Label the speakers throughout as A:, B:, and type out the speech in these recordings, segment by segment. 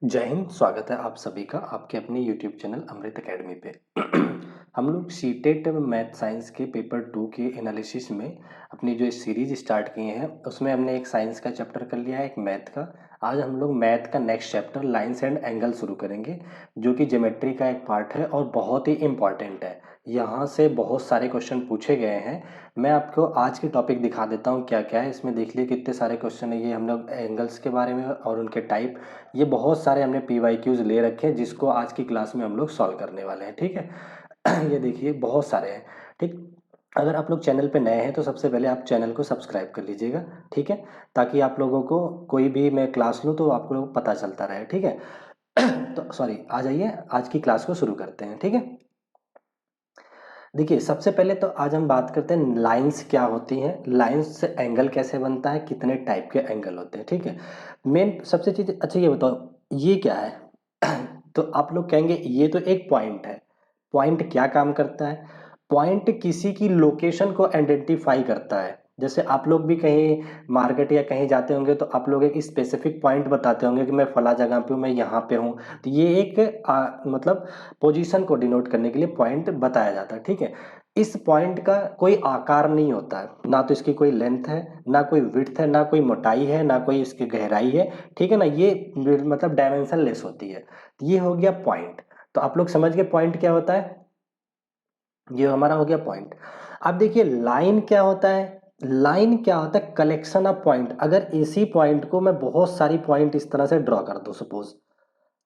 A: जय हिंद। स्वागत है आप सभी का आपके अपने यूट्यूब चैनल अमृत एकेडमी पे। हम लोग सीटेट मैथ साइंस के पेपर 2 के एनालिसिस में अपनी जो सीरीज स्टार्ट किए हैं उसमें हमने एक साइंस का चैप्टर कर लिया है, एक मैथ का। आज हम लोग मैथ का next chapter lines and angle शुरू करेंगे, जो कि ज्योमेट्री का एक पार्ट है और बहुत ही इम्पॉर्टेंट है। यहाँ से बहुत सारे क्वेश्चन पूछे गए हैं। मैं आपको आज की टॉपिक दिखा देता हूँ क्या क्या है इसमें। देख लिए कितने सारे क्वेश्चन है। ये हम लोग एंगल्स के बारे में और उनके टाइप, ये बहुत सारे हमने PYQs ले रखे हैं जिसको आज की क्लास में हम लोग सॉल्व करने वाले हैं। ठीक है। ये देखिए बहुत सारे हैं। ठीक, अगर आप लोग चैनल पे नए हैं तो सबसे पहले आप चैनल को सब्सक्राइब कर लीजिएगा। ठीक है, ताकि आप लोगों को कोई भी मैं क्लास लूँ तो आपको लोग पता चलता रहे। ठीक है। तो सॉरी, आ जाइए आज की क्लास को शुरू करते हैं। ठीक है, देखिए सबसे पहले तो आज हम बात करते हैं लाइंस क्या होती हैं, लाइंस से एंगल कैसे बनता है, कितने टाइप के एंगल होते हैं। ठीक है, मेन सबसे चीज। अच्छा ये बताओ ये क्या है? तो आप लोग कहेंगे ये तो एक पॉइंट है। पॉइंट क्या काम करता है? पॉइंट किसी की लोकेशन को आइडेंटिफाई करता है। जैसे आप लोग भी कहीं मार्केट या कहीं जाते होंगे तो आप लोग एक स्पेसिफिक पॉइंट बताते होंगे कि मैं फला जगह पे हूँ, मैं यहाँ पे हूँ। तो ये एक मतलब पोजीशन को डिनोट करने के लिए पॉइंट बताया जाता है। ठीक है, इस पॉइंट का कोई आकार नहीं होता है, ना तो इसकी कोई लेंथ है, ना कोई विड्थ है, ना कोई मोटाई है, ना कोई इसकी गहराई है। ठीक है ना, ये मतलब डायमेंशन लेस होती है। ये हो गया पॉइंट। तो आप लोग समझ गए पॉइंट क्या होता है। ये हमारा हो गया पॉइंट। अब देखिए लाइन क्या होता है। लाइन क्या होता है? Collection of point. अगर इसी पॉइंट को मैं बहुत सारी पॉइंट इस तरह से ड्रॉ कर दूं, सपोज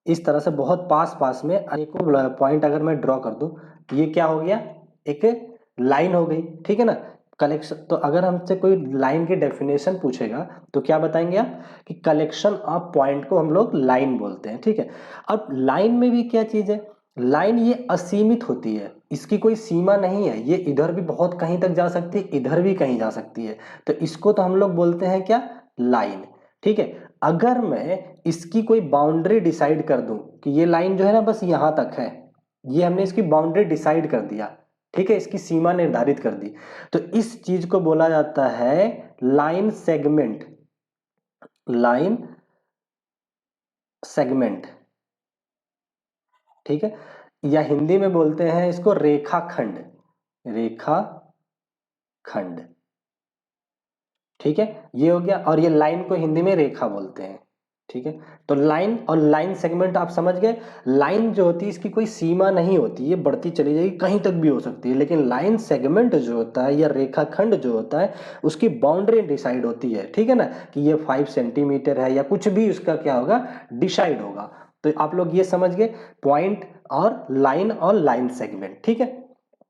A: इस तरह से बहुत पास पास में अनेकों पॉइंट अगर मैं ड्रॉ कर दूं, तो ये क्या हो गया? एक लाइन हो गई। ठीक है ना। कलेक्शन, तो अगर हमसे कोई लाइन की डेफिनेशन पूछेगा तो क्या बताएंगे आप कि कलेक्शन ऑफ पॉइंट को हम लोग लाइन बोलते हैं। ठीक है, अब लाइन में भी क्या चीज है? लाइन ये असीमित होती है, इसकी कोई सीमा नहीं है। ये इधर भी बहुत कहीं तक जा सकती है, इधर भी कहीं जा सकती है। तो इसको तो हम लोग बोलते हैं क्या? लाइन। ठीक है, अगर मैं इसकी कोई बाउंड्री डिसाइड कर दूं कि ये लाइन जो है ना बस यहां तक है, ये हमने इसकी बाउंड्री डिसाइड कर दिया। ठीक है, इसकी सीमा निर्धारित कर दी, तो इस चीज को बोला जाता है लाइन सेगमेंट। Line segment. ठीक है, या हिंदी में बोलते हैं इसको रेखाखंड। रेखा खंड। ठीक है, ये हो गया। और ये लाइन को हिंदी में रेखा बोलते हैं। ठीक है, तो लाइन और लाइन सेगमेंट आप समझ गए। लाइन जो होती है इसकी कोई सीमा नहीं होती, ये बढ़ती चली जाएगी, कहीं तक भी हो सकती है। लेकिन लाइन सेगमेंट जो होता है या रेखाखंड जो होता है उसकी बाउंड्री डिसाइड होती है। ठीक है ना, कि ये 5 सेंटीमीटर है या कुछ भी उसका क्या होगा, डिसाइड होगा। तो आप लोग ये समझ गए पॉइंट और लाइन सेगमेंट। ठीक है,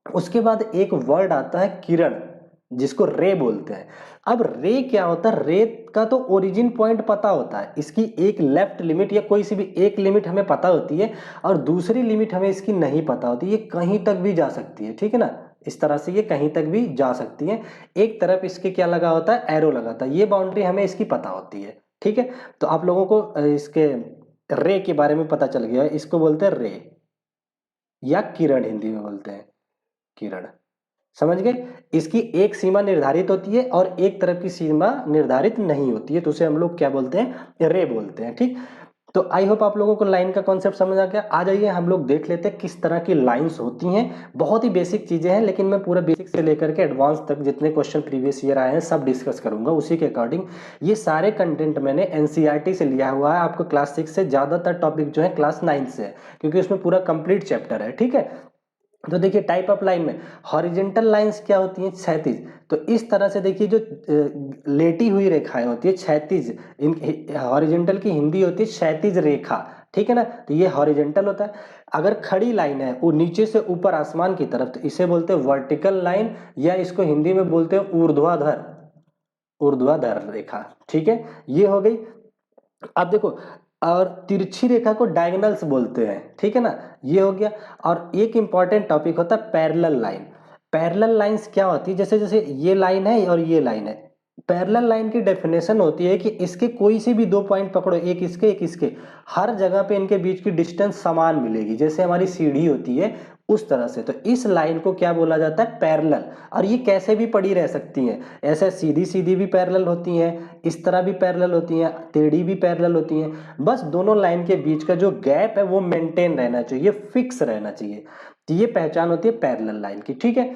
A: उसके बाद एक वर्ड आता है किरण, जिसको रे बोलते हैं। अब रे क्या होता है? रे का तो ओरिजिन पॉइंट पता होता है, इसकी एक लेफ्ट लिमिट या कोई सी भी एक लिमिट हमें पता होती है और दूसरी लिमिट हमें इसकी नहीं पता होती। ये कहीं तक भी जा सकती है। ठीक है ना, इस तरह से ये कहीं तक भी जा सकती है। एक तरफ इसके क्या लगा होता है? एरो लगाता है। ये बाउंड्री हमें इसकी पता होती है। ठीक है, तो आप लोगों को इसके रे के बारे में पता चल गया है। इसको बोलते हैं रे या किरण, हिंदी में बोलते हैं किरण। समझ गए, इसकी एक सीमा निर्धारित होती है और एक तरफ की सीमा निर्धारित नहीं होती है, तो उसे हम लोग क्या बोलते हैं? रे बोलते हैं। ठीक, तो आई होप आप लोगों को लाइन का कॉन्सेप्ट समझ आ गया। आ जाइए हम लोग देख लेते हैं किस तरह की लाइंस होती हैं। बहुत ही बेसिक चीजें हैं, लेकिन मैं पूरा बेसिक से लेकर के एडवांस तक जितने क्वेश्चन प्रीवियस ईयर आए हैं सब डिस्कस करूंगा उसी के अकॉर्डिंग। ये सारे कंटेंट मैंने एनसीईआरटी से लिया हुआ है। आपको क्लास 6 से ज्यादातर टॉपिक जो है क्लास 9 से है, क्योंकि उसमें पूरा कंप्लीट चैप्टर है। ठीक है, तो देखिए टाइप ऑफ लाइन में हॉरिजेंटल लाइंस क्या होती हैं? क्षैतिज। तो इस तरह से देखिए जो लेटी हुई रेखाएं होती है क्षैतिज, इन हॉरिजेंटल की हिंदी होती है क्षैतिज रेखा। ठीक है ना, तो ये हॉरिजेंटल होता है। अगर खड़ी लाइन है वो नीचे से ऊपर आसमान की तरफ, तो इसे बोलते हैं वर्टिकल लाइन, या इसको हिंदी में बोलते हैं ऊर्ध्वाधर, ऊर्ध्वाधर रेखा। ठीक है, ये हो गई। अब देखो, और तिरछी रेखा को डायगोनल्स बोलते हैं। ठीक है ना, ये हो गया। और एक इंपॉर्टेंट टॉपिक होता है पैरेलल लाइन। पैरेलल लाइंस क्या होती है? जैसे जैसे ये लाइन है और ये लाइन है, पैरेलल लाइन की डेफिनेशन होती है कि इसके कोई से भी दो पॉइंट पकड़ो, एक इसके एक इसके, हर जगह पे इनके बीच की डिस्टेंस समान मिलेगी। जैसे हमारी सीढ़ी होती है, उस तरह से। तो इस लाइन को क्या बोला जाता है, पैरेलल। और ये कैसे भी पड़ी रह सकती हैं, ऐसे सीधी सीधी भी पैरेलल होती हैं, इस तरह भी पैरेलल होती हैं, टेढ़ी भी पैरेलल होती हैं। बस दोनों लाइन के बीच का जो गैप है वो मेंटेन रहना चाहिए, फिक्स रहना चाहिए। तो ये पहचान होती है पैरेलल लाइन की, ठीक है।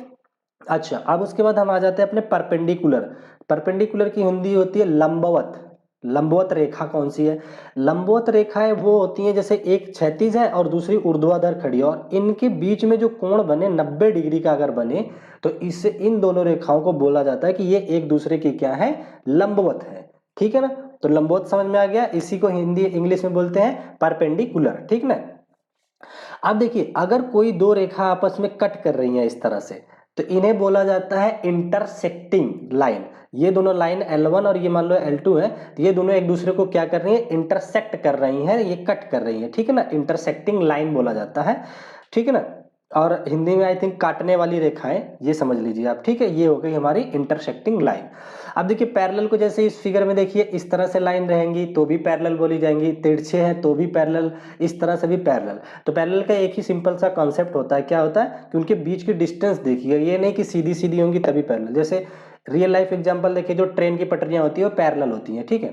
A: अच्छा, अब उसके बाद हम आ जाते हैं अपने परपेंडिकुलर। परपेंडिकुलर की हिंदी होती है लंबवत। लंबवत रेखा कौन सी है, लंबवत रेखाएं वो होती हैं जैसे एक क्षैतिज है और दूसरी ऊर्ध्वाधर खड़ी है, और इनके बीच में जो कोण बने 90 डिग्री का अगर बने तो इससे इन दोनों रेखाओं को बोला जाता है कि ये एक दूसरे की क्या है, लंबवत है, ठीक है ना। तो लंबवत समझ में आ गया, इसी को हिंदी इंग्लिश में बोलते हैं परपेंडिकुलर, ठीक ना। अब देखिए, अगर कोई दो रेखा आपस में कट कर रही है इस तरह से, तो इन्हें बोला जाता है इंटरसेक्टिंग लाइन। ये दोनों लाइन L1 और ये मान लो L2 है, तो ये दोनों एक दूसरे को क्या कर रही है, इंटरसेक्ट कर रही हैं, ये कट कर रही है, ठीक है ना, इंटरसेक्टिंग लाइन बोला जाता है, ठीक है ना। और हिंदी में आई थिंक काटने वाली रेखाएं, ये समझ लीजिए आप, ठीक है। ये हो गई हमारी इंटरसेक्टिंग लाइन। अब देखिए पैरेलल को जैसे इस फिगर में देखिए, इस तरह से लाइन रहेंगी तो भी पैरेलल बोली जाएंगी, तिरछे हैं तो भी पैरेलल, इस तरह से भी पैरेलल। तो पैरेलल का एक ही सिंपल सा कॉन्सेप्ट होता है, क्या होता है कि उनके बीच की डिस्टेंस देखिए, ये नहीं कि सीधी सीधी होंगी तभी पैरेलल। जैसे रियल लाइफ एग्जांपल देखिए, जो ट्रेन की पटरियां होती है वो पैरेलल होती हैं, ठीक है,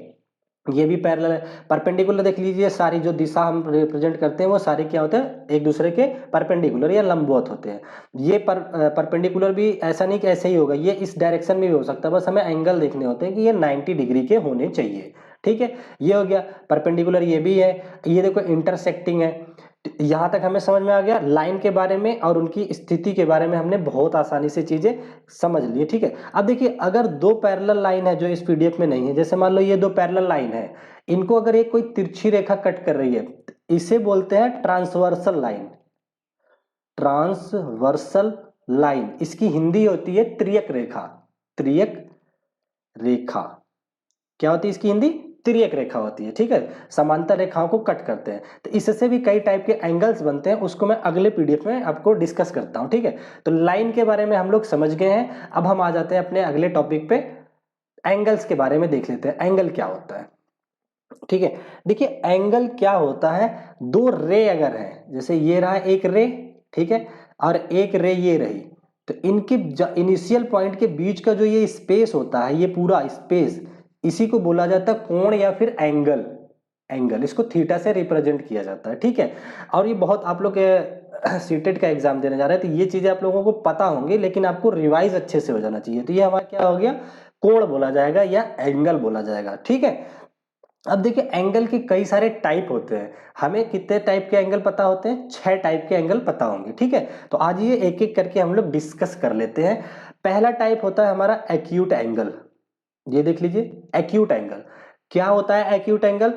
A: ये भी पैरेलल है। परपेंडिकुलर देख लीजिए, सारी जो दिशा हम रिप्रेजेंट करते हैं वो सारे क्या होते हैं, एक दूसरे के परपेंडिकुलर या लंबवत होते हैं। ये परपेंडिकुलर भी ऐसा नहीं कि ऐसे ही होगा, ये इस डायरेक्शन में भी हो सकता है, बस हमें एंगल देखने होते हैं कि ये 90 डिग्री के होने चाहिए, ठीक है। ये हो गया परपेंडिकुलर, ये भी है। ये देखो इंटरसेक्टिंग है। यहां तक हमें समझ में आ गया लाइन के बारे में और उनकी स्थिति के बारे में, हमने बहुत आसानी से चीजें समझ ली, ठीक है। अब देखिए, अगर दो पैरेलल लाइन है जो इस पीडीएफ में नहीं है, जैसे मान लो ये दो पैरेलल लाइन है, इनको अगर एक कोई तिरछी रेखा कट कर रही है, इसे बोलते हैं ट्रांसवर्सल लाइन। ट्रांसवर्सल लाइन, इसकी हिंदी होती है त्रियक रेखा। त्रियक रेखा क्या होती है इसकी हिंदी, तिर्यक रेखा होती है, ठीक है। समांतर रेखाओं को कट करते हैं, तो इससे भी कई टाइप के एंगल्स बनते हैं, उसको मैं अगले पीडीएफ में आपको डिस्कस करता हूं, ठीक है। तो लाइन के बारे में हम लोग समझ गए हैं। अब हम आ जाते हैं अपने अगले टॉपिक पे, एंगल्स के बारे में देख लेते हैं, एंगल क्या होता है, ठीक है। देखिए एंगल क्या होता है, दो रे अगर है, जैसे ये रहा एक रे, ठीक है, और एक रे ये रही, तो इनके इनिशियल पॉइंट के बीच का जो ये स्पेस होता है, ये पूरा स्पेस, इसी को बोला जाता है कोण या फिर एंगल। एंगल, इसको थीटा से रिप्रेजेंट किया जाता है, ठीक है। और ये बहुत आप लोग सीटेट का एग्जाम देने जा रहे हैं, तो ये चीजें आप लोगों को पता होंगी, लेकिन आपको रिवाइज अच्छे से हो जाना चाहिए। तो ये हमारा क्या हो गया, कोण बोला जाएगा या एंगल बोला जाएगा, ठीक है। अब देखिए एंगल के कई सारे टाइप होते हैं, हमें कितने टाइप के एंगल पता होते हैं, 6 टाइप के एंगल पता होंगे, ठीक है। तो आज ये एक एक करके हम लोग डिस्कस कर लेते हैं। पहला टाइप होता है हमारा एक्यूट एंगल। ये देख लीजिए एक्यूट एंगल क्या होता है। एक्यूट एंगल,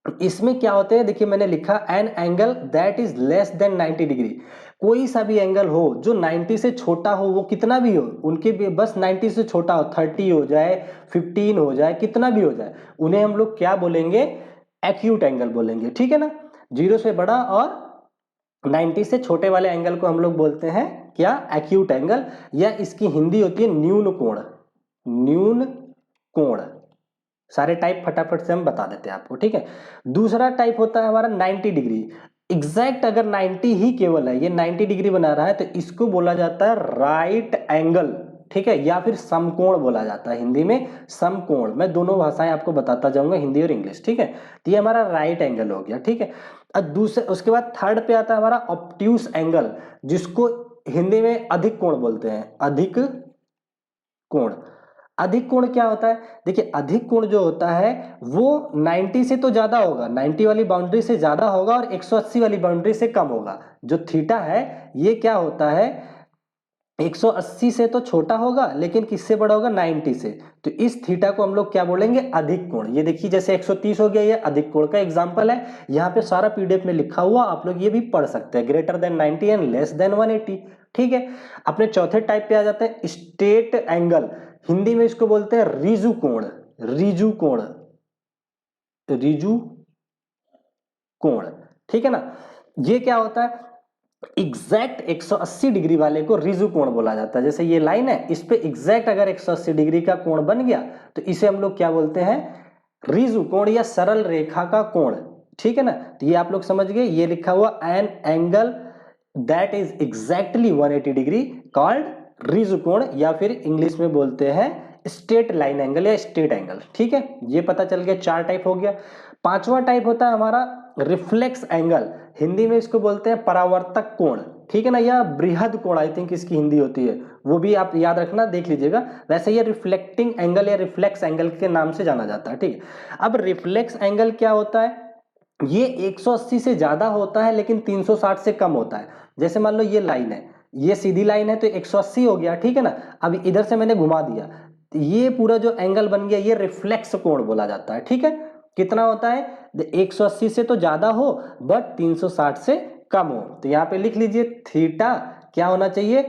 A: इसमें क्या होते हैं, देखिए मैंने लिखा an angle that is less than 90 degree. कोई सा भी एंगल हो जो 90 से छोटा हो, वो कितना भी हो, उनके भी बस 90 से छोटा हो, 30 हो जाए, 15 हो जाए, कितना भी हो जाए, उन्हें हम लोग क्या बोलेंगे, एक्यूट एंगल बोलेंगे, ठीक है ना। 0 से बड़ा और 90 से छोटे वाले एंगल को हम लोग बोलते हैं क्या, एक्यूट एंगल, या इसकी हिंदी होती है न्यून कोण। न्यून कोण, सारे टाइप फटाफट से हम बता देते हैं आपको, ठीक है। दूसरा टाइप होता है हमारा 90 डिग्री। एग्जैक्ट अगर 90 ही केवल है, ये 90 डिग्री बना रहा है, तो इसको बोला जाता है राइट एंगल, ठीक है, या फिर समकोण बोला जाता है हिंदी में, समकोण। मैं दोनों भाषाएं आपको बताता जाऊंगा, हिंदी और इंग्लिश, ठीक है। तो ये हमारा राइट एंगल हो गया, ठीक है। अब दूसरे, उसके बाद थर्ड पे आता है हमारा ऑब्ट्यूस एंगल, जिसको हिंदी में अधिक कोण बोलते हैं, अधिक कोण। अधिक कोण क्या होता है, देखिए अधिक कोण जो होता है वो 90 से तो ज्यादा होगा, 90 वाली बाउंड्री से ज्यादा होगा और 180 वाली बाउंड्री से कम होगा। जो थीटा है ये क्या होता है, 180 से तो छोटा होगा लेकिन किससे बड़ा होगा, 90 से। तो इस थीटा को हम लोग क्या बोलेंगे, अधिक कोण। ये देखिए जैसे 130 हो गया, ये अधिक कोण का एग्जांपल है। यहाँ पे सारा पीडीएफ में लिखा हुआ, आप लोग ये भी पढ़ सकते हैं, greater than 90 and less than 180, ठीक है। अपने चौथे टाइप पे आ जाते हैं स्ट्रेट एंगल। हिंदी में इसको बोलते हैं रिजु कोण। रिजु कोण, रिजु कोण, ठीक है ना। ये क्या होता है, एग्जैक्ट 180 डिग्री वाले को रिजु कोण बोला जाता है। जैसे ये लाइन है, इस पे एग्जैक्ट अगर 180 डिग्री का कोण बन गया तो इसे हम लोग क्या बोलते हैं, रिजु कोण या सरल रेखा का कोण, ठीक है ना। तो ये आप लोग समझ गए, ये लिखा हुआ an angle that is exactly 180 degree called ridge कोण, या फिर इंग्लिश में बोलते हैं स्ट्रेट लाइन एंगल या स्ट्रेट एंगल। ठीक है, ये पता चल गया, 4 टाइप हो गया। 5वां टाइप होता है हमारा रिफ्लेक्स एंगल, हिंदी में इसको बोलते हैं परावर्तक कोण। ठीक है ना, या बृहद कोण आई थिंक इसकी हिंदी होती है, वो भी आप याद रखना, देख लीजिएगा। वैसे ये रिफ्लेक्टिंग एंगल या रिफ्लेक्स एंगल के नाम से जाना जाता है। ठीक है, अब रिफ्लेक्स एंगल क्या होता है, ये 180 से ज्यादा होता है लेकिन 360 से कम होता है। जैसे मान लो ये लाइन है, ये सीधी लाइन है तो 180 हो गया। ठीक है ना, अब इधर से मैंने घुमा दिया, ये पूरा जो एंगल बन गया ये रिफ्लेक्स कोण बोला जाता है। ठीक है, कितना होता है, 180 से तो ज्यादा हो बट 360 से कम हो। तो यहाँ पे लिख लीजिए थीटा क्या होना चाहिए,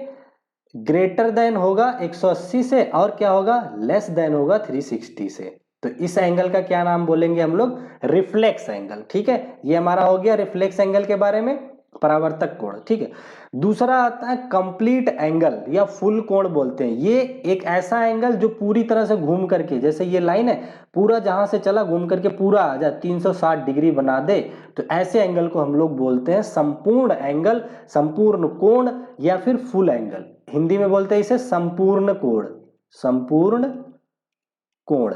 A: ग्रेटर देन होगा 180 से, और क्या होगा, लेस देन होगा 360 से। तो इस एंगल का क्या नाम बोलेंगे हम लोग, रिफ्लेक्स एंगल। ठीक है, ये हमारा हो गया रिफ्लेक्स एंगल के बारे में, परावर्तक कोण। ठीक है, दूसरा आता है कंप्लीट एंगल या फुल कोण बोलते हैं। ये एक ऐसा एंगल जो पूरी तरह से घूम करके, जैसे ये लाइन है पूरा जहां से चला घूम करके पूरा आ जाए 360 डिग्री बना दे, तो ऐसे एंगल को हम लोग बोलते हैं संपूर्ण एंगल, संपूर्ण कोण, या फिर फुल एंगल। हिंदी में बोलते हैं इसे संपूर्ण कोण, संपूर्ण कोण।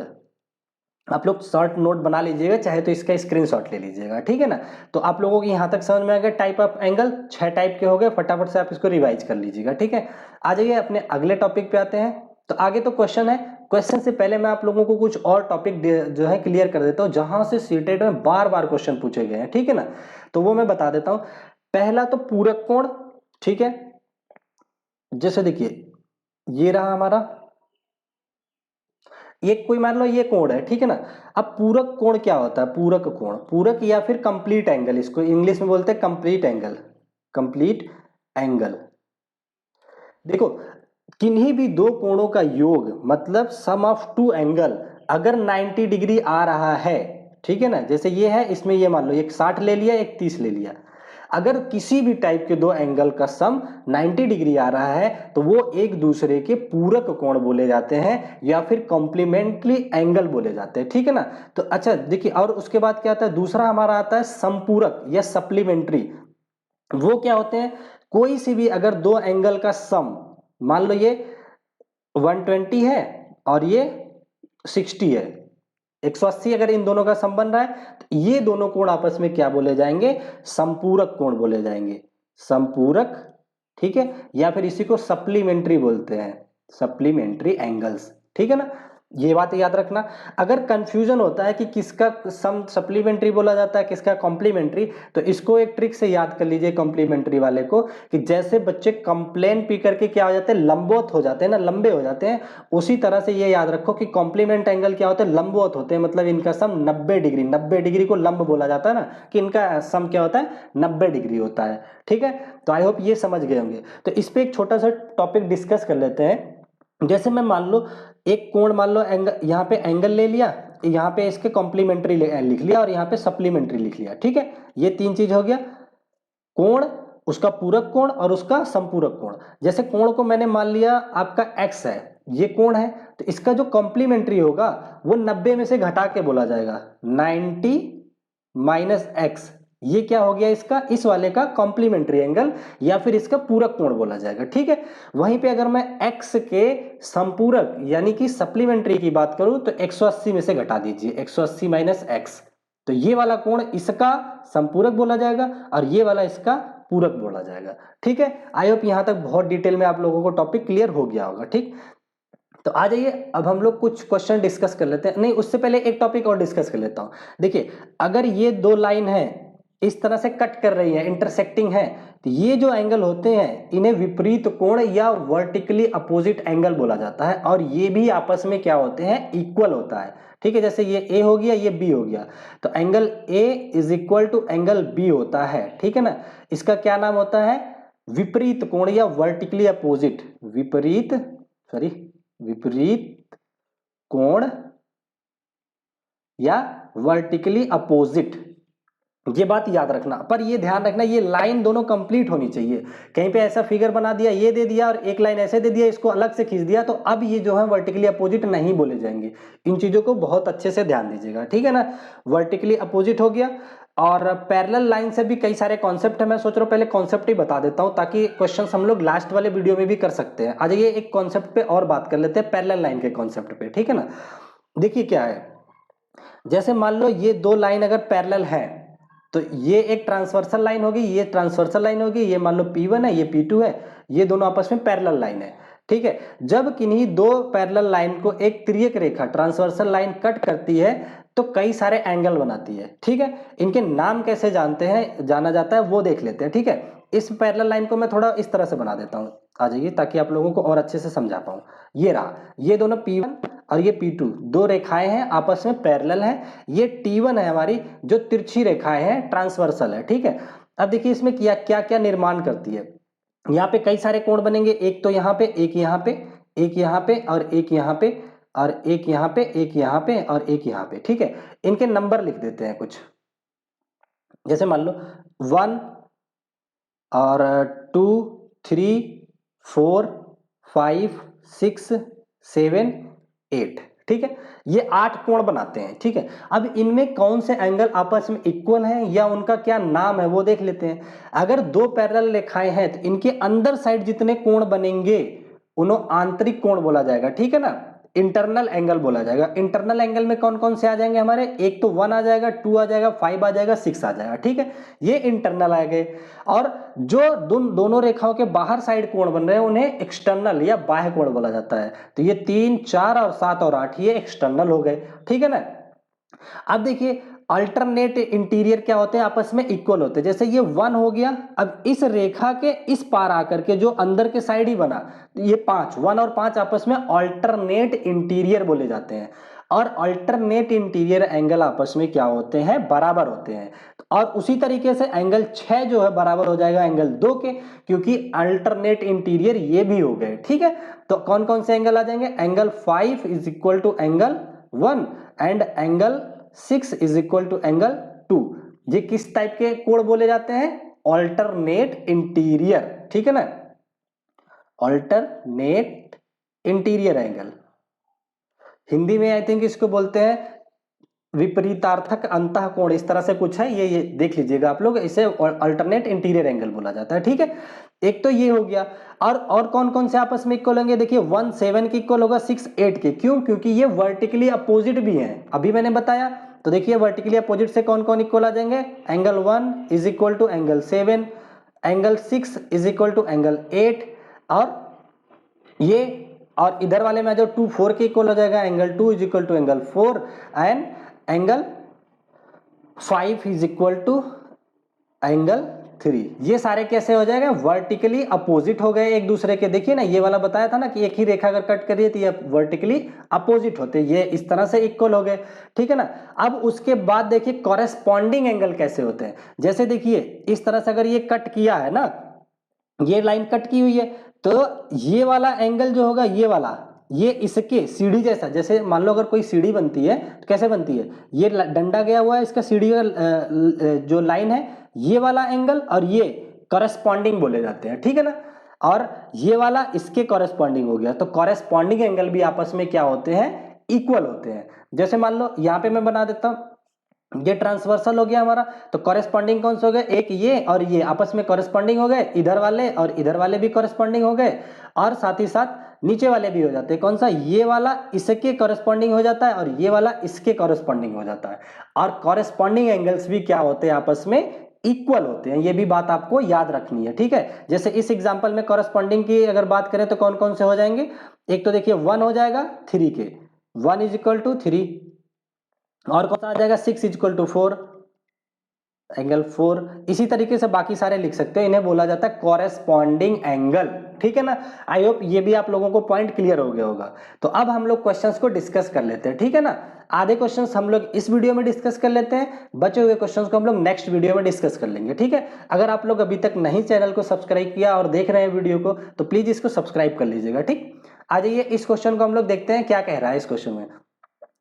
A: आप लोग शॉर्ट नोट बना लीजिएगा, चाहे तो इसका स्क्रीनशॉट ले लीजिएगा। ठीक है ना, तो आप लोगों को यहां तक समझ में आ गया टाइप ऑफ एंगल, 6 टाइप के हो गए, फटाफट से आप इसको रिवाइज कर लीजिएगा। ठीक है, आ जाइए अपने अगले टॉपिक पे आते हैं। तो आगे तो क्वेश्चन है, क्वेश्चन से पहले मैं आप लोगों को कुछ और टॉपिक जो है क्लियर कर देता हूं, जहां से सीटेट में बार बार क्वेश्चन पूछे गए हैं। ठीक है ना, तो वो मैं बता देता हूं। पहला तो पूरक कोण। ठीक है, जैसे देखिए ये रहा हमारा, एक कोई मान लो ये कोण है। ठीक है ना, अब पूरक कोण क्या होता है, पूरक कोण, पूरक या फिर कंप्लीट एंगल, इसको इंग्लिश में बोलते हैं कंप्लीट एंगल, कंप्लीट एंगल। देखो, किन्हीं भी दो कोणों का योग मतलब सम ऑफ टू एंगल अगर 90 डिग्री आ रहा है, ठीक है ना, जैसे ये है, इसमें ये मान लो एक 60 ले लिया एक 30 ले लिया, अगर किसी भी टाइप के दो एंगल का सम 90 डिग्री आ रहा है तो वो एक दूसरे के पूरक कोण बोले जाते हैं या फिर कॉम्प्लीमेंट्री एंगल बोले जाते हैं। ठीक है ना, तो अच्छा देखिए, और उसके बाद क्या आता है, दूसरा हमारा आता है संपूरक या सप्लीमेंट्री। वो क्या होते हैं, कोई सी भी अगर दो एंगल का सम, मान लो ये 120 है और ये 60 है, 180 अगर इन दोनों का सम बन रहा है तो ये दोनों कोण आपस में क्या बोले जाएंगे, संपूरक कोण बोले जाएंगे, संपूरक। ठीक है, या फिर इसी को सप्लीमेंट्री बोलते हैं, सप्लीमेंट्री एंगल्स। ठीक है ना, ये बात याद रखना। अगर कंफ्यूजन होता है कि किसका सम सप्लीमेंट्री बोला जाता है किसका कॉम्प्लीमेंट्री, तो इसको एक ट्रिक से याद कर लीजिए कॉम्प्लीमेंट्री वाले को, कि जैसे बच्चे कंप्लेन पी करके क्या हो जाते हैं, लंबवत हो जाते हैं ना, लंबे हो जाते हैं, उसी तरह से ये याद रखो कि कॉम्प्लीमेंट एंगल क्या होते हैं, लंबवत होते हैं, मतलब इनका सम 90 डिग्री, 90 डिग्री को लंब बोला जाता है ना, कि इनका सम क्या होता है, 90 डिग्री होता है। ठीक है, तो आई होप ये समझ गए होंगे। तो इस पे एक छोटा सा टॉपिक डिस्कस कर लेते हैं। जैसे मैं मान लो एक कोण, मान लो एंगल, यहाँ पे एंगल ले लिया, यहाँ पे इसके कॉम्प्लीमेंट्री लिख लिया और यहाँ पे सप्लीमेंट्री लिख लिया। ठीक है, ये 3 चीज हो गया, कोण, उसका पूरक कोण और उसका संपूरक कोण। जैसे कोण को मैंने मान लिया आपका x है, ये कोण है, तो इसका जो कॉम्प्लीमेंट्री होगा वो 90 में से घटा के बोला जाएगा, 90 माइनस एक्स, ये क्या हो गया इसका, इस वाले का कॉम्प्लीमेंट्री एंगल या फिर इसका पूरक कोण बोला जाएगा। ठीक है, वहीं पे अगर मैं x के संपूरक यानी कि सप्लीमेंट्री की बात करूं तो 180 में से घटा दीजिए, 180 माइनस एक्स, तो ये वाला कोण इसका संपूरक बोला जाएगा और ये वाला इसका पूरक बोला जाएगा। ठीक है, आई होप यहां तक बहुत डिटेल में आप लोगों को टॉपिक क्लियर हो गया होगा। ठीक, तो आ जाइए अब हम लोग कुछ क्वेश्चन डिस्कस कर लेते हैं। नहीं, उससे पहले एक टॉपिक और डिस्कस कर लेता हूं। देखिए, अगर ये दो लाइन है इस तरह से कट कर रही है, इंटरसेक्टिंग है, तो ये जो एंगल होते हैं इन्हें विपरीत कोण या वर्टिकली अपोजिट एंगल बोला जाता है, और ये भी आपस में क्या होते हैं, इक्वल होता है। ठीक है, जैसे ये ए हो गया, ये बी हो गया, तो angle A is equal to angle B होता है। ठीक है ना, इसका क्या नाम होता है, विपरीत कोण या वर्टिकली अपोजिट, विपरीत, सॉरी, विपरीत कोण या वर्टिकली अपोजिट ये बात याद रखना, पर ये ध्यान रखना ये लाइन दोनों कंप्लीट होनी चाहिए। कहीं पे ऐसा फिगर बना दिया, ये दे दिया और एक लाइन ऐसे दे दिया, इसको अलग से खींच दिया, तो अब ये जो है वर्टिकली अपोजिट नहीं बोले जाएंगे। इन चीजों को बहुत अच्छे से ध्यान दीजिएगा, ठीक है ना। वर्टिकली अपोजिट हो गया। और पैरेलल लाइन से भी कई सारे कॉन्सेप्ट है, मैं सोच रहा हूँ पहले कॉन्सेप्ट ही बता देता हूँ ताकि क्वेश्चन हम लोग लास्ट वाले वीडियो में भी कर सकते हैं। आ जाइए एक कॉन्सेप्ट पे और बात कर लेते हैं, पैरेलल लाइन के कॉन्सेप्ट पे, ठीक है ना। देखिए क्या है, जैसे मान लो ये दो लाइन अगर पैरेलल है तो ये एक ट्रांसवर्सल लाइन होगी, ये ट्रांसवर्सल लाइन होगी, ये मान लो P1 है, ये P2 है, ये दोनों आपस में पैरेलल लाइन है, ठीक है। जब किन्हीं दो पैरेलल लाइन को एक तिर्यक रेखा ट्रांसवर्सल लाइन कट करती है तो कई सारे एंगल बनाती है, ठीक है। इनके नाम कैसे जाना जाता है वो देख लेते हैं, ठीक है। इस पैरेलल लाइन को मैं थोड़ा इस तरह से बना देता हूँ, आ जाइए, ताकि आप लोगों को और अच्छे से समझा पाऊं। ये रहा, ये दोनों P1 और ये P2 दो रेखाएं हैं, आपस में पैरेलल हैं। ये T1 है हमारी, जो तिरछी रेखाएं हैं, ट्रांसवर्सल है, ठीक है। अब देखिए इसमें क्या क्या क्या निर्माण करती है। यहाँ पे कई सारे कोण बनेंगे, एक तो यहाँ पे, एक यहाँ पे, एक यहाँ पे और एक यहाँ पे, और एक यहाँ पे, एक यहाँ पे और एक यहाँ पे, ठीक है। इनके नंबर लिख देते हैं कुछ, जैसे मान लो 1 और 2 3 4 5 6 7 8, ठीक है। ये 8 कोण बनाते हैं, ठीक है। अब इनमें कौन से एंगल आपस में इक्वल हैं या उनका क्या नाम है वो देख लेते हैं। अगर दो पैरेलल रेखाएं हैं तो इनके अंदर साइड जितने कोण बनेंगे उन्हें आंतरिक कोण बोला जाएगा, ठीक है ना, इंटरनल एंगल बोला जाएगा। इंटरनल एंगल में कौन कौन से आ जाएंगे हमारे, एक तो 1 आ जाएगा, 2 आ जाएगा, 5 आ जाएगा, 6 आ जाएगा, ठीक है। ये इंटरनल आ गए। और जो दोनों रेखाओं के बाहर साइड कोण बन रहे हैं उन्हें एक्सटर्नल या बाह्य कोण बोला जाता है। तो ये 3 4 और 7 और 8 ये एक्सटर्नल हो गए, ठीक है ना। अब देखिए अल्टरनेट इंटीरियर क्या होते हैं, आपस में इक्वल होते हैं। जैसे ये 1 हो गया, अब इस रेखा के इस पार आकर के जो अंदर के साइड ही बना, ये 5, 1 और 5 आपस में अल्टरनेट इंटीरियर बोले जाते हैं। और अल्टरनेट इंटीरियर एंगल आपस में क्या होते हैं, बराबर होते हैं। और उसी तरीके से एंगल 6 जो है बराबर हो जाएगा एंगल 2 के, क्योंकि अल्टरनेट इंटीरियर ये भी हो गए, ठीक है। तो कौन कौन से एंगल आ जाएंगे, angle 5 is equal to angle 1 and angle 6 is equal to angle 2। ये किस टाइप के कोण बोले जाते हैं, अल्टरनेट इंटीरियर, ठीक है ना, अल्टरनेट इंटीरियर एंगल। हिंदी में आई थिंक इसको बोलते हैं विपरीतार्थक अंतः कोण, इस तरह से कुछ है, ये देख लीजिएगा आप लोग, इसे अल्टरनेट इंटीरियर एंगल बोला जाता है, ठीक है। एक तो ये हो गया। और कौन कौन से आपस में इक्वल होंगे, देखिए 1 7 के इक्वल होगा, 6 8 के, क्यों, क्योंकि ये वर्टिकली अपोजिट भी हैं, अभी मैंने बताया। तो देखिए वर्टिकली अपोजिट से कौन कौन इक्वल आ जाएंगे, angle 1 is equal to angle 7, angle 6 is equal to angle 8, और ये, और इधर वाले में जो 2 4 के इक्वल हो जाएगा, angle 2 is equal to angle 4 and angle 5 is equal to angle 3। ये सारे कैसे हो जाएगा, वर्टिकली अपोजिट हो गए एक दूसरे के। देखिए ना, ये वाला बताया था ना कि एक ही रेखा अगर कट करिए तो ये वर्टिकली अपोजिट होते, ये इस तरह से इक्वल हो गए, ठीक है ना। अब उसके बाद देखिए कॉरेस्पॉन्डिंग एंगल कैसे होते हैं। जैसे देखिए इस तरह से अगर ये कट किया है ना, ये लाइन कट की हुई है, तो ये वाला एंगल जो होगा, ये वाला, ये इसके सीढ़ी जैसा, जैसे मान लो अगर कोई सीढ़ी बनती है तो कैसे बनती है, ये डंडा गया हुआ है, इसका सीढ़ी का जो लाइन है, ये वाला एंगल और ये कॉरेस्पॉन्डिंग बोले जाते हैं, ठीक है ना। और ये वाला इसके कॉरेस्पॉन्डिंग हो गया, तो कॉरेस्पॉन्डिंग एंगल भी आपस में क्या होते हैं, इक्वल होते हैं। जैसे मान लो यहाँ पे मैं बना देता हूँ, ये ट्रांसवर्सल हो गया हमारा, तो कॉरेस्पॉन्डिंग कौन से हो गए, एक ये और ये आपस में कॉरेस्पॉन्डिंग हो गए, इधर वाले और इधर वाले भी कॉरेस्पॉन्डिंग हो गए, और साथ ही साथ नीचे वाले भी हो जाते हैं। कौन सा, ये वाला इसके कॉरेस्पॉन्डिंग हो जाता है और ये वाला इसके कॉरेस्पॉन्डिंग हो जाता है। और कॉरेस्पॉन्डिंग एंगल्स भी क्या होते हैं, आपस में इक्वल होते हैं, ये भी बात आपको याद रखनी है, ठीक है। जैसे इस एग्जांपल में कॉरेस्पॉन्डिंग की अगर बात करें तो कौन कौन से हो जाएंगे, एक तो देखिए 1 हो जाएगा 3 के, 1 इज इक्वल टू 3, और कौन सा आ जाएगा 6 इज इक्वल टू 4, एंगल 4। इसी तरीके से बाकी सारे लिख सकते हैं, इन्हें बोला जाता है कॉरेस्पॉन्डिंग एंगल, ठीक है ना। आई होप ये भी आप लोगों को पॉइंट क्लियर हो गया होगा। तो अब हम लोग क्वेश्चंस को डिस्कस कर लेते हैं, ठीक है ना। आधे क्वेश्चंस हम लोग इस वीडियो में डिस्कस कर लेते हैं, बचे हुए क्वेश्चंस को हम लोग नेक्स्ट वीडियो में डिस्कस कर लेंगे, ठीक है। अगर आप लोग अभी तक नहीं चैनल को सब्सक्राइब किया और देख रहे हैं वीडियो को, तो प्लीज इसको सब्सक्राइब कर लीजिएगा, ठीक। आ जाइए इस क्वेश्चन को हम लोग देखते हैं क्या कह रहा है इस क्वेश्चन में।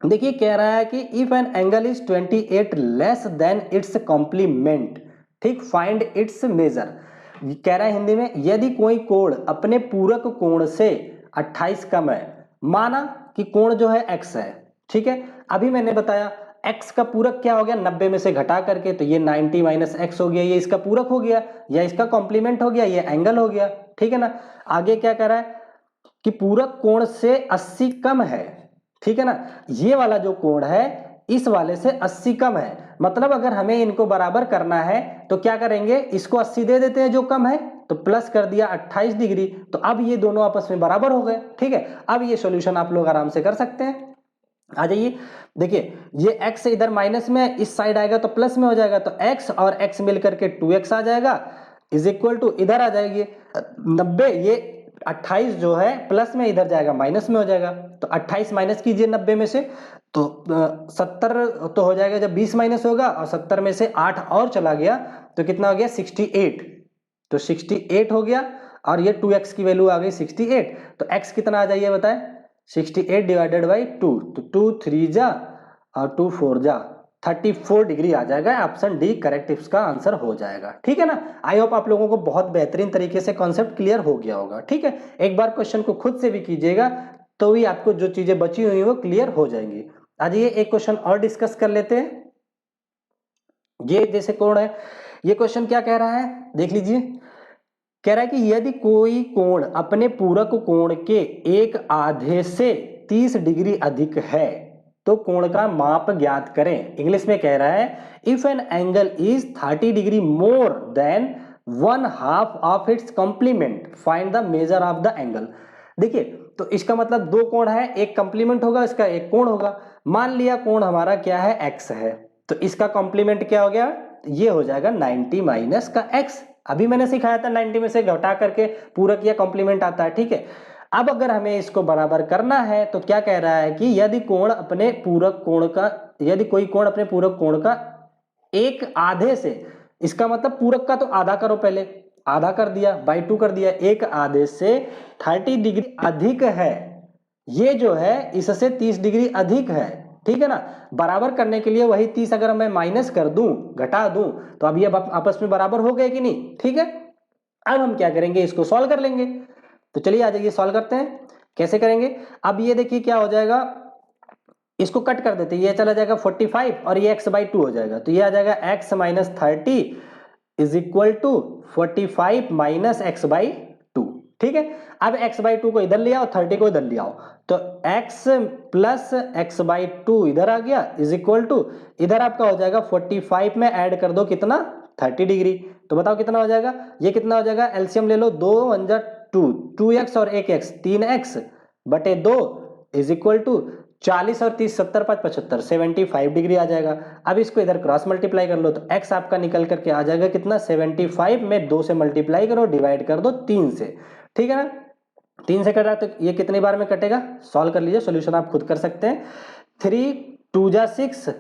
A: देखिए कह रहा है कि if an angle is 28 less than its complement, ठीक, फाइंड इट्स मेजर। कह रहा है हिंदी में, यदि कोई कोण अपने पूरक कोण से 28 कम है, माना कि कोण जो है x है, ठीक है, अभी मैंने बताया x का पूरक क्या हो गया 90 में से घटा करके, तो ये 90 माइनस एक्स हो गया, ये इसका पूरक हो गया या इसका कॉम्प्लीमेंट हो गया, ये एंगल हो गया, ठीक है ना। आगे क्या कह रहा है कि पूरक कोण से 80 कम है, ठीक है ना, ये वाला जो कोण है इस वाले से 80 कम है, मतलब अगर हमें इनको बराबर करना है तो क्या करेंगे, इसको 80 दे देते हैं जो कम है, तो प्लस कर दिया 28 डिग्री, तो अब ये दोनों आपस में बराबर हो गए, ठीक है। अब ये सॉल्यूशन आप लोग आराम से कर सकते हैं। आ जाइए, देखिए ये x इधर माइनस में, इस साइड आएगा तो प्लस में हो जाएगा, तो x और x मिलकर के 2x आ जाएगा, इज इक्वल टू इधर आ जाएगी 90, ये 28 जो है प्लस में इधर जाएगा माइनस में हो जाएगा, तो 28 माइनस कीजिए 90 में से, तो 70 तो हो जाएगा, जब 20 माइनस होगा और 70 में से 8 और चला गया तो कितना हो गया 68, तो 68 हो गया, और ये 2x की वैल्यू आ गई 68, तो x कितना आ जाइए बताए 68 डिवाइडेड बाई 2, तो 2 3 जा और 2 4 जा 34 डिग्री आ जाएगा, ऑप्शन डी करेक्ट इसका आंसर हो जाएगा, ठीक है ना। आई होप आप लोगों को बहुत बेहतरीन तरीके से कॉन्सेप्ट क्लियर हो गया होगा, ठीक है। एक बार क्वेश्चन को खुद से भी कीजिएगा तो भी आपको जो चीजें बची हुई वो क्लियर हो जाएंगी। आज ये एक क्वेश्चन और डिस्कस कर लेते हैं। ये जैसे कोण है, ये क्वेश्चन क्या कह रहा है देख लीजिए, कह रहा है कि यदि कोई कोण अपने पूरक कोण के एक आधे से 30 डिग्री अधिक है तो कोण का माप ज्ञात करें। इंग्लिश में कह रहा है if an angle is 30 degree more than 1/2 of its complement find the measure of the angle. देखिए तो इसका मतलब दो कोण है, एक कॉम्प्लीमेंट होगा, इसका एक कोण होगा। मान लिया कोण हमारा क्या है x है, तो इसका कॉम्प्लीमेंट क्या हो गया, ये हो जाएगा 90 माइनस का x। अभी मैंने सिखाया था 90 में से घटा करके पूरक या कॉम्प्लीमेंट आता है, ठीक है। अब अगर हमें इसको बराबर करना है तो क्या कह रहा है कि यदि कोण अपने पूरक कोण का, यदि कोई कोण अपने पूरक कोण का एक आधे से, इसका मतलब पूरक का तो आधा करो, पहले आधा कर दिया बाई 2 कर दिया, एक आधे से 30 डिग्री अधिक है, ये जो है इससे 30 डिग्री अधिक है, ठीक है ना। बराबर करने के लिए वही 30 अगर मैं माइनस कर दूं, घटा दूं, तो अब ये आपस में बराबर हो गए कि नहीं, ठीक है। अब हम क्या करेंगे, इसको सॉल्व कर लेंगे, तो चलिए आ जाइए सॉल्व करते हैं। कैसे करेंगे, अब ये देखिए क्या हो जाएगा, इसको कट कर देते हैं, ये चला जाएगा 45 और ये x/2 हो जाएगा, तो ये आ जाएगा x minus 30 is equal to 45 minus x/2, ठीक है। अब x/2 को इधर ले आओ, 30 को इधर ले आओ, तो x प्लस x/2 इधर आ गया इज इक्वल टू, इधर आपका हो जाएगा 45 में ऐड कर दो कितना 30 डिग्री, तो बताओ कितना हो जाएगा, ये कितना हो जाएगा, एलसीएम ले लो, 2 1 जा 2, 2x और 1x 3x बटे 2 इज इक्वल टू 40 और 30 70 5 75 75 डिग्री आ जाएगा। अब इसको इधर क्रॉस मल्टीप्लाई कर लो, तो x आपका निकल करके आ जाएगा कितना 75 में 2 से मल्टीप्लाई करो, डिवाइड कर दो 3 से, ठीक है ना। 3 से कटा तो ये कितनी बार में कटेगा, सॉल्व कर लीजिए, सॉल्यूशन आप खुद कर सकते हैं। 3 2 जा 6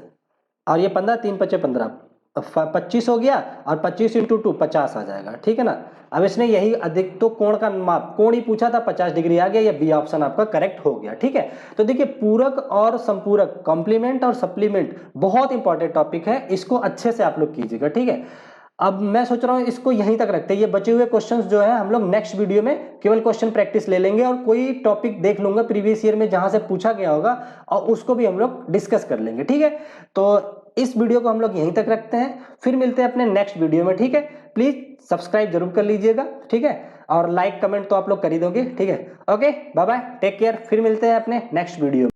A: और ये 15 3 5 15 25 हो गया, और 25 इंटू 2 50 आ जाएगा, ठीक है ना। अब इसने यही अधिक तो कोण का माप, कोण ही पूछा था, 50 डिग्री आ गया, ये बी ऑप्शन आपका करेक्ट हो गया, ठीक है। तो देखिए पूरक और संपूरक, कॉम्प्लीमेंट और सप्लीमेंट बहुत इंपॉर्टेंट टॉपिक है, इसको अच्छे से आप लोग कीजिएगा, ठीक है। अब मैं सोच रहा हूं इसको यहीं तक रखते हैं, ये बचे हुए क्वेश्चंस जो है हम लोग नेक्स्ट वीडियो में केवल क्वेश्चन प्रैक्टिस ले लेंगे, और कोई टॉपिक देख लूंगा प्रीवियस ईयर में जहां से पूछा गया होगा और उसको भी हम लोग डिस्कस कर लेंगे, ठीक है। तो इस वीडियो को हम लोग यहीं तक रखते हैं, फिर मिलते हैं अपने नेक्स्ट वीडियो में, ठीक है। प्लीज सब्सक्राइब जरूर कर लीजिएगा, ठीक है, और लाइक कमेंट तो आप लोग कर ही दोगे, ठीक है। Okay bye bye, take care, फिर मिलते हैं अपने नेक्स्ट वीडियो में।